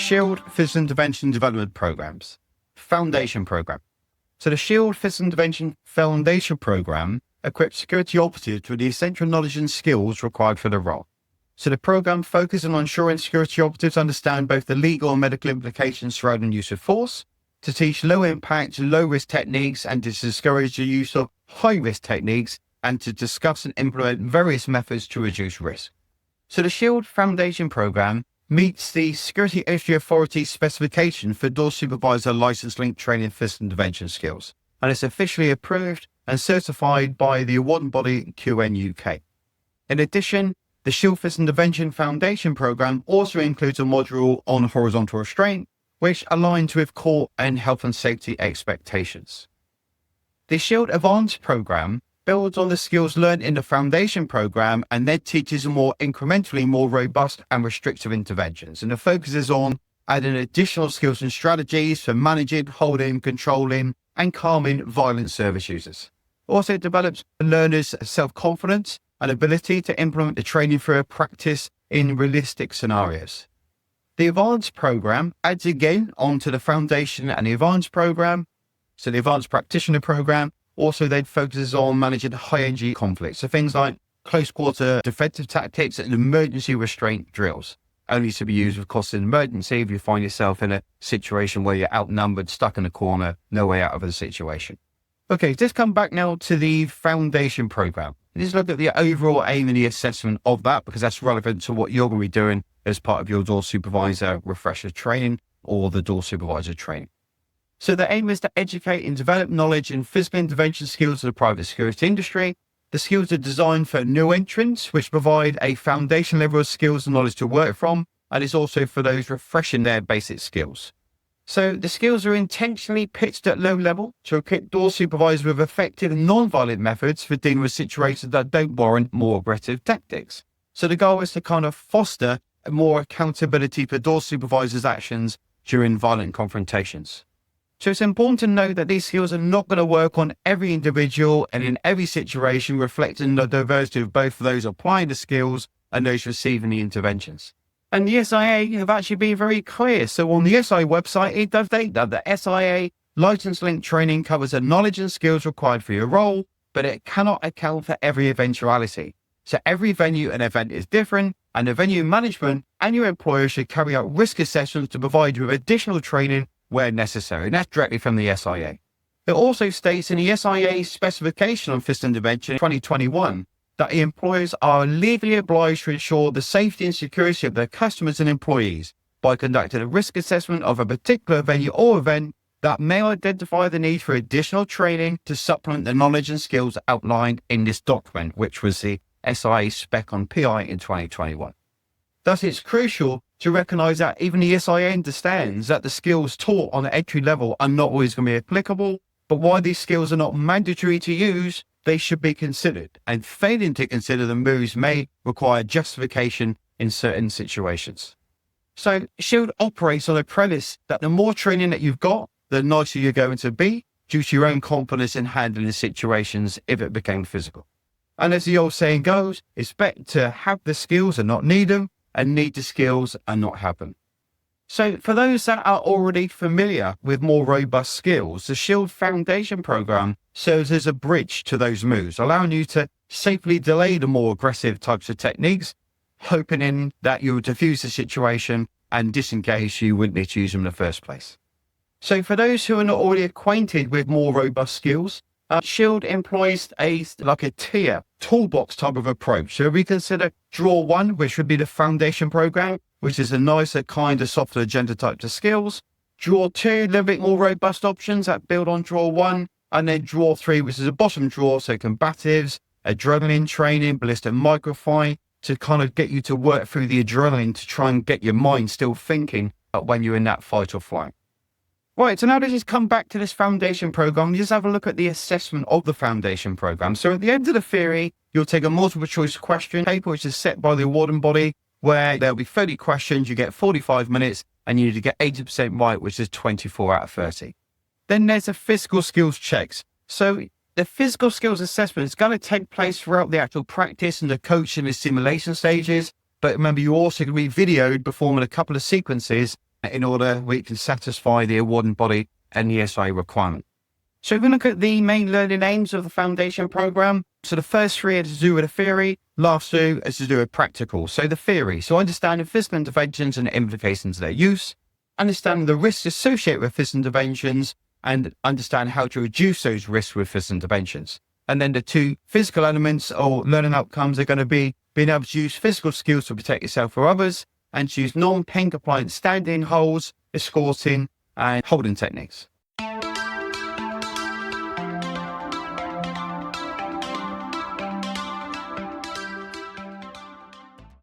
Shield Physical Intervention Development Programs, Foundation Program. So the Shield Physical Intervention Foundation Program equips security operatives with the essential knowledge and skills required for the role. So the program focuses on ensuring security operatives understand both the legal and medical implications surrounding use of force, to teach low-impact, low-risk techniques, and to discourage the use of high-risk techniques, and to discuss and implement various methods to reduce risk. So the Shield Foundation Program meets the Security Industry Authority specification for door supervisor license-linked training physical intervention skills, and it's officially approved and certified by the awarding body QN UK. In addition, the Shield Physical Intervention Foundation Program also includes a module on horizontal restraint, which aligns with court and health and safety expectations. The Shield Advanced Program builds on the skills learned in the Foundation Program and then teaches more incrementally more robust and restrictive interventions. And the focus is on adding additional skills and strategies for managing, holding, controlling, and calming violent service users. Also, it develops learners' self-confidence and ability to implement the training through a practice in realistic scenarios. The Advanced Program adds again onto the Foundation and the Advanced Program. So the Advanced Practitioner Programme also then focuses on managing high-energy conflicts. So things like close quarter defensive tactics and emergency restraint drills, only to be used, of course, in emergency if you find yourself in a situation where you're outnumbered, stuck in a corner, no way out of the situation. Okay, let's come back now to the Foundation Program. Let's look at the overall aim and the assessment of that, because that's relevant to what you're going to be doing as part of your door supervisor refresher training or the door supervisor training. So the aim is to educate and develop knowledge in physical intervention skills of the private security industry. The skills are designed for new entrants, which provide a foundation level of skills and knowledge to work from, and it's also for those refreshing their basic skills. So the skills are intentionally pitched at low level to equip door supervisors with effective non-violent methods for dealing with situations that don't warrant more aggressive tactics. So the goal is to kind of foster more accountability for door supervisors' actions during violent confrontations. So it's important to note that these skills are not going to work on every individual and in every situation, reflecting the diversity of both those applying the skills and those receiving the interventions. And the SIA have actually been very clear. So on the SIA website, it does state that the SIA license-linked training covers the knowledge and skills required for your role, but it cannot account for every eventuality. So every venue and event is different, and the venue management and your employer should carry out risk assessments to provide you with additional training where necessary. And that's directly from the SIA. It also states in the SIA specification on physical intervention 2021 that the employers are legally obliged to ensure the safety and security of their customers and employees by conducting a risk assessment of a particular venue or event that may identify the need for additional training to supplement the knowledge and skills outlined in this document, which was the SIA spec on PI in 2021. Thus, it's crucial to recognize that even the SIA understands that the skills taught on the entry level are not always going to be applicable, but while these skills are not mandatory to use, they should be considered, and failing to consider the moves may require justification in certain situations. So Shield operates on the premise that the more training that you've got, the nicer you're going to be due to your own confidence in handling situations if it became physical. And as the old saying goes, it's better to have the skills and not need them, and need the skills and not have them. So for those that are already familiar with more robust skills, the Shield Foundation Program serves as a bridge to those moves, allowing you to safely delay the more aggressive types of techniques, hoping in that you will diffuse the situation and disengage so you wouldn't need to use them in the first place. So for those who are not already acquainted with more robust skills, Shield employs a tier toolbox type of approach. So we consider Draw 1, which would be the Foundation Program, which is a nicer, kinder, softer agenda type of skills. Draw 2, a little bit more robust options that build on Draw 1. And then Draw 3, which is a bottom draw, so combatives, adrenaline training, ballistic microphone, to kind of get you to work through the adrenaline to try and get your mind still thinking when you're in that fight or flight. Right, so now let's just come back to this Foundation Program. Just have a look at the assessment of the Foundation Program. So at the end of the theory, you'll take a multiple choice question paper, which is set by the awarding body, where there'll be 30 questions, you get 45 minutes, and you need to get 80% right, which is 24 out of 30. Then there's a physical skills checks. So the physical skills assessment is going to take place throughout the actual practice and the coaching and simulation stages. But remember, you're also going to be videoed performing a couple of sequences in order we can satisfy the awarding body and the SIA requirement. So if we look at the main learning aims of the foundation program, so the first three are to do with the theory, last two is to do with practical. So the theory, so understanding physical interventions and the implications of their use, understanding the risks associated with physical interventions, and understand how to reduce those risks with physical interventions. And then the two physical elements or learning outcomes are going to be being able to use physical skills to protect yourself or others, and to use non-pain compliant standing holds, escorting, and holding techniques.